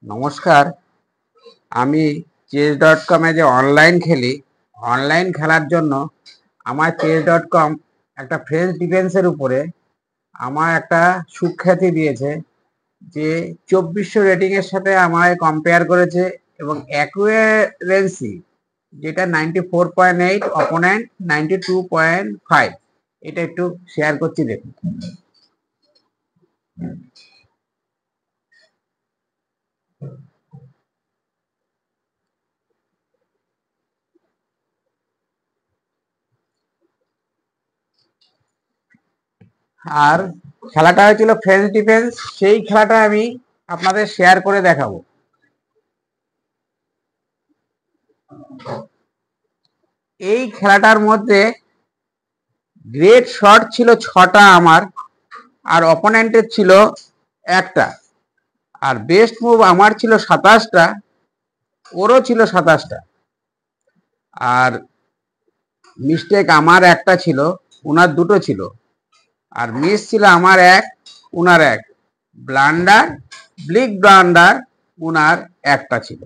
নমস্কার। আমি chess.com-এ যে অনলাইন খেলি, অনলাইন খেলার জন্য আমার chess.com একটা ফ্রেঞ্চ ডিফেন্সের উপরে আমার একটা সুখ্যাতি দিয়েছে যে 2400 রেটিং এর সাথে আমায় কম্পেয়ার করেছে এবং অ্যাকুরেন্সি যেটা 94.8, অপোনেন্ট 92.5। এটা একটু শেয়ার করছি, দেখুন। আর খেলাটা হয়েছিল ফ্রেঞ্চ ডিফেন্স, সেই খেলাটা আমি আপনাদের শেয়ার করে দেখাবো। এই খেলাটার মধ্যে গ্রেট শট ছিল 6টা আমার, আর অপোনেন্টের ছিল 1টা, আর বেস্ট মুভ আমার ছিল 27টা, ওরও ছিল 27টা, আর মিস্টেক আমার 1টা ছিল, ওনার 2টো ছিল, আর মিস ছিল আমার 1, ওনার 1, ব্লান্ডার ব্লান্ডার ওনার 1টা ছিল।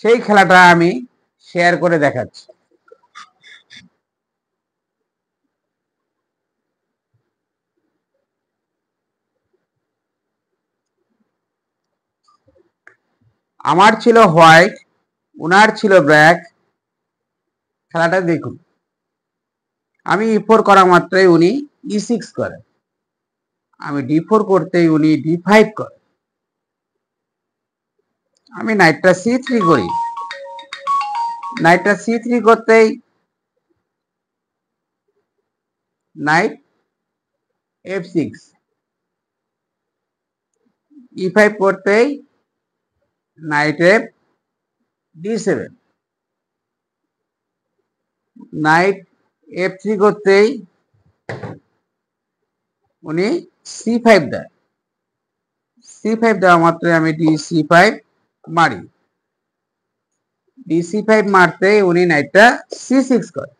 সেই খেলাটা আমি শেয়ার করে দেখাচ্ছি। আমার ছিল হোয়াইট, ওনার ছিল ব্ল্যাক। খেলাটা দেখুন। আমি E4 করা মাত্রই উনি E6 করে, আমি D4 করতেই উনি D5 করে, আমি নাইটটা C3 করি, নাইটটা C3 করতেই নাইট F6, E5 করতেই night F D7, night F3 করতেই উনি C5 দেয়, C5 দেওয়া মাত্রই আমি DC5 মারি, DC5 মারতেই উনি নাইটটা C6 করে,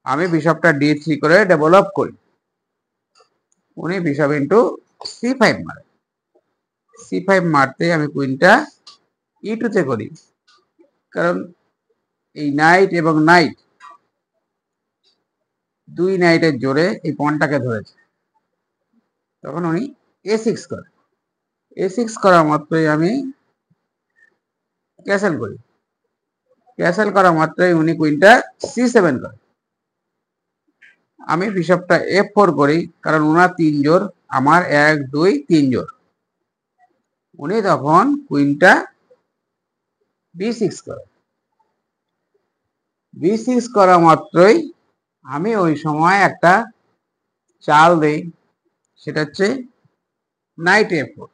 আমি বিশপটা D3 করে ডেভেলপ করি, উনি বিশপ ইন্টু C5 মারে, C5 মারতেই আমি কুইনটা E2 তে করি, কারণ এই নাইট এবং নাইট দুই নাইটের জোরে এই পয়েন্টটাকে ধরেছে। তখন উনি A6 করে, A6 করা মাত্রই আমি ক্যাসেল করি, ক্যাসেল করা মাত্রই উনি কুইনটা C7 করে, আমি বিশপটা F4 করি, কারণ ওনার 3 জোর, আমার 1 2 3 জোর, উনি তখন কুইনটা B6 করে, B6 করা মাত্রই আমি ওই সময় একটা চাল দেই, সেটা হচ্ছে নাইট A4,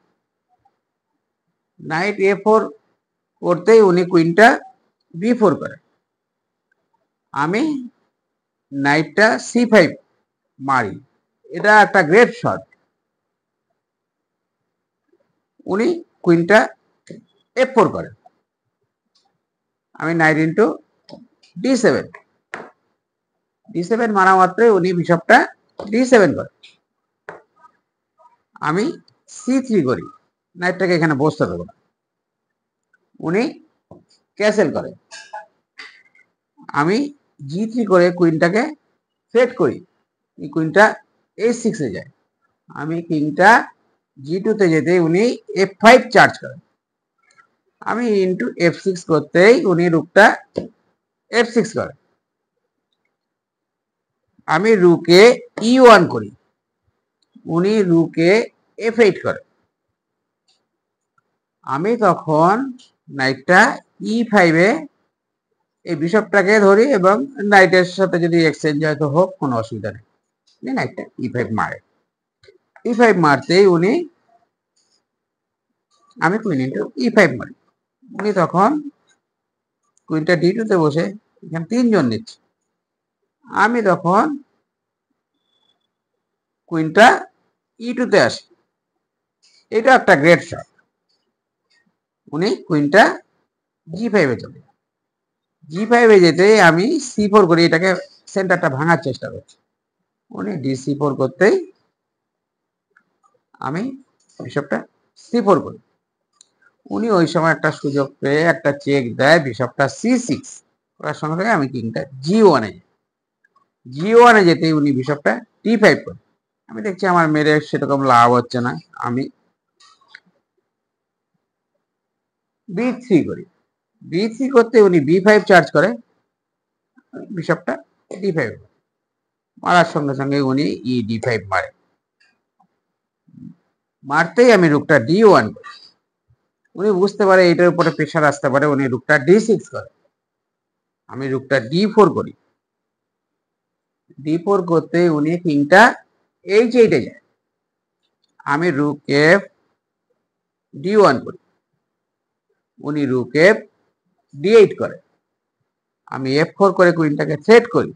নাইট A4 করতেই উনি কুইনটা B4 করে, আমি নাইটটা C5 মারি, এটা একটা গ্রেট শট, উনি কুইনটা F4 করে, আমি নাইট ইন্টু D7, D7 মারা মাত্রই উনি বিশপটা D7 করে, আমি C3 করি, নাইটটাকে এখানে বসতে দেবো না, উনি ক্যাসেল করে, আমি G3 করে কুইনটাকে সেট করি, এই কুইনটা A6 এ যায়, আমি কিংটা G2 তে যেতে উনি F5 চার্জ করেন, আমি ইন্টু F6 করতেই উনি রুকটা F6 করে, আমি রুকে E1 করি, উনি রুকে F8 করে, আমি তখন নাইটটা E5 এ এই বিশপটাকে ধরি, এবং নাইটের সাথে যদি এক্সচেঞ্জ হয় তো হোক, কোনো অসুবিধা নেই, নাইটটা E5 মারে, E5 মারতেই উনি, আমি কুইন ইন্টু E5 মারি, উনি তখন কুইনটা D2 তে বসে এখানে 3 জন নিচ্ছে, আমি তখন কুইনটা E2 তে আসি, এটা একটা গ্রেট শট, উনি কুইনটা G5 এ চলে, G5 এ যেতে আমি C4 করি, এটাকে সেন্টারটা ভাঙার চেষ্টা করছি, উনি D4 করতেই আমি বিশপটা C4 করি, উনি ওই সময় একটা সুযোগ পেয়ে একটা চেক দেয় বিশপটা C6 করার সঙ্গে সঙ্গে আমি কিংটা G1 যাই। G1 যেতেই উনি বিশপটা D5 করে। আমি দেখছি আমার মেরে সেরকম লাভ হচ্ছে না, আমি B3 করি। B3 করতে উনি B5 চার্জ করে, বিশপটা D5 মারার সঙ্গে সঙ্গে উনি D5 মারে। মারতেই আমি রুকটা D1 করি। উনি বুঝতে পারে এটার উপরে প্রেশার আসতে পারে, উনি রুকটা D6 করে। আমি রুকটা D4 করি। D4 করতে উনি কিংটা H8 যায়। আমি রুক D1 করি। উনি রুক D8 করে। আমি F4 করে কুইনটাকে থ্রেট করি।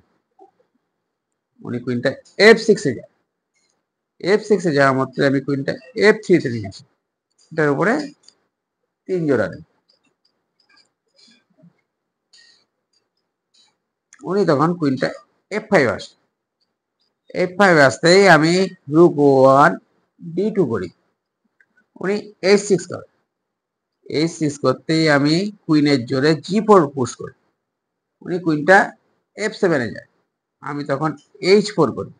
উনি কুইনটা F6 যায়। F6 যাওয়া মাত্র আমি কুইনটা F3 তে নিয়ে আসি। এটার উপরে 3 জোড়া নেই। উনি তখন কুইনটা F5 আসে। F5 আসতেই আমি রুক 1 D2 করি। উনি H6 করে। H6 করতেই আমি কুইনের জোরে G4 পুশ করি। উনি কুইনটা F7 যায়। আমি তখন H4 করি।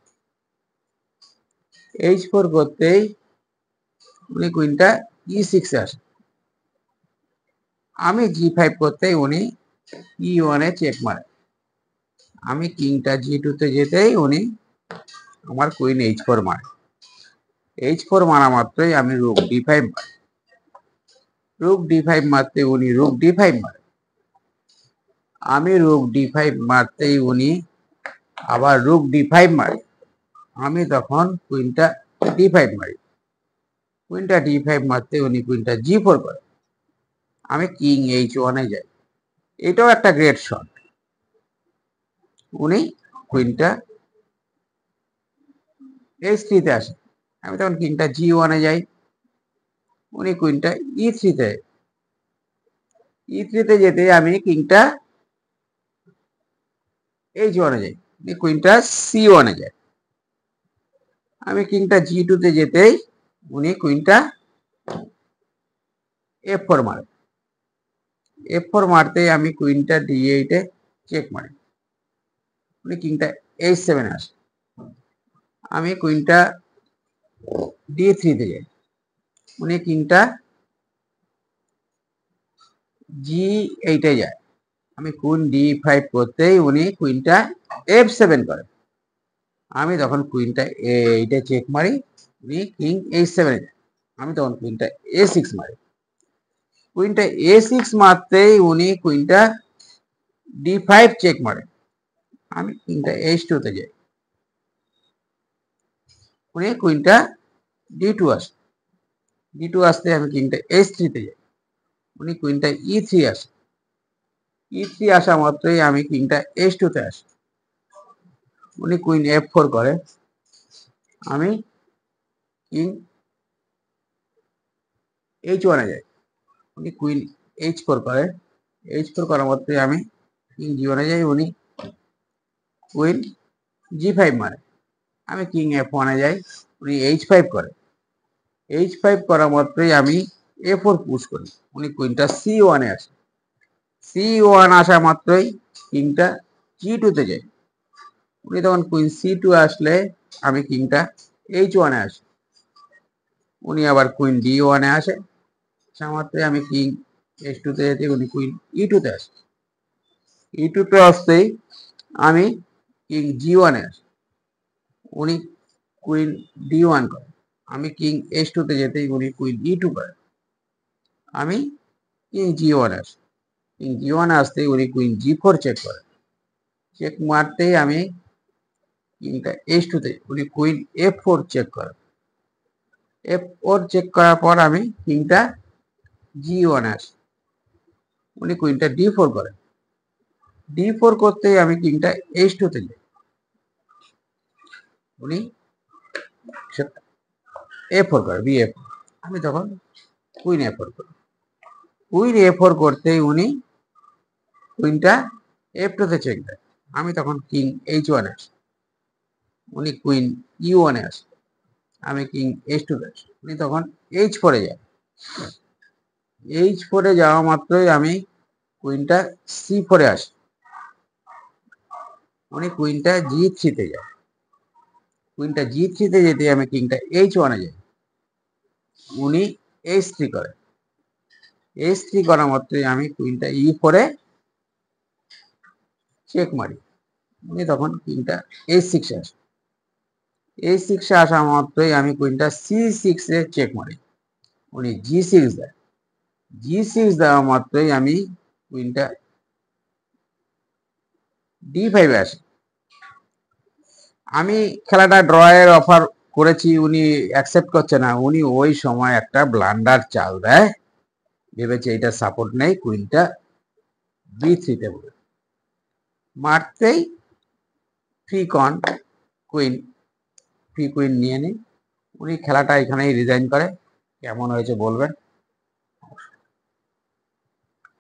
H4 করতেই উনি কুইনটা E6 আসে। আমি G5 করতেই উনি E1 চেক মারে। আমি কিংটা G2 তে যেতেই উনি আমার কুইন H4 মারে। H4 মারা মাত্রই আমি রুক D5 মারি। রুক D5 মারতে উনি রুক D5 মারে। আমি রুক D5 মারতেই উনি আবার রুক D5 মারে। আমি তখন কুইনটা D5 মারি। কুইনটা D5 মারতে উনি কুইনটা G4 করে। আমি কিং H1 যাই। এটাও একটা গ্রেট শট। উনি কুইনটা H3 তে আসে। আমি তখন কিংটা G1 যাই। উনি কুইনটা E3 তে E3 তে যেতে আমি কিংটা H1 যাই। উনি কুইনটা C1 যায়। আমি কিংটা G2 তে যেতেই উনি কুইনটা F4 মারে। F4 মারতে আমি কুইনটা D8 চেক মারি। উনি কিংটা H7 আসে। আমি কুইনটা D3 তে যাই। উনি কিংটা G8 যায়। আমি কুইন D5 করতেই উনি কুইনটা F7 করে। আমি তখন কুইনটা A8 চেক মারি। উনি কিং H7 যায়। আমি তখন কুইনটা A6 মারি। কুইনটা A6 মারতেই উনি কুইনটা D5 চেক মারে। আমি কিংটা H2 তে যাই। উনি কুইনটা D2 আসে। D2 আসতে আমি কিংটা H3 তে যাই। উনি কুইনটা E3 আসে। E3 আসা মাত্রই আমি কিংটা H2 তে আসি। উনি কুইন F4 করে। আমি কিং H1 যাই। উনি কুইন H4 করে। H4 করা মাত্রই আমি কিং G1 যাই। উনি কুইন G5 মারে। আমি কিং F1 যাই। উনি H5 করে। H5 করা মাত্রই আমি A4 পুশ করি। উনি কুইনটা C1 আসে। C1 আসা মাত্রই কিংটা G2 তে যাই। উনি তখন কুইন C2 আসলে আমি কিংটা H1 আসি। উনি আবার কুইন D1 আসে। আসা মাত্রই আমি কিং H2 তে যেতে উনি কুইন E2 তে আসে। E2 তে আসতেই আমি কিং G1 আসি। উনি কুইন D1 করে। আমি কিং H2 তে যেতেই উনি কুইন E2 করে। আমি কিং G1 আসি। কিং G1 আসতেই উনি কুইন G4 চেক করে। চেক মারতেই আমি কিংটা H2 তে উনি কুইন F4 চেক করে। F4 চেক করার পর আমি কিংটা G1 আসি। উনি কুইনটা D4 করে। D4 করতেই আমি কিংটা H2 তে যাই। উনি A4 করে, B4। আমি তখন কুইন A4 করি। কুইন A4 করতেই উনি কুইনটা F2 তে চেক দেয়। আমি তখন কিং H1 আসি। উনি কুইন E1 আসে। আমি কিং H2 তে আসি। উনি তখন H4 যায়। H4 যাওয়া মাত্রই আমি কুইনটা C4 আসি, উনি কুইনটা G3 যায়, কুইনটা G3 যেতে আমি কিংটা H1 যাই, উনি H3 করে, H3 করা মাত্রই আমি কুইনটা E4 চেক মারি, উনি তখন কিংটা H6 আসে, H6 আসা মাত্রই আমি কুইনটা C6 চেক মারি, উনি G6 দেয়, G6 দেওয়া মাত্রই আমি কুইনটা D5 আসি। আমি খেলাটা ড্রয়ের অফার করেছি, উনি অ্যাকসেপ্ট করছে না, উনি ওই সময় একটা ব্লান্ডার চাল দেয়, ভেবেছে এটা সাপোর্ট নেই, কুইনটা B3 বলে মারতেই ফ্রি কুইন নিয়ে নিই, উনি খেলাটা এখানেই রিজাইন করে। কেমন হয়েছে বলবেন।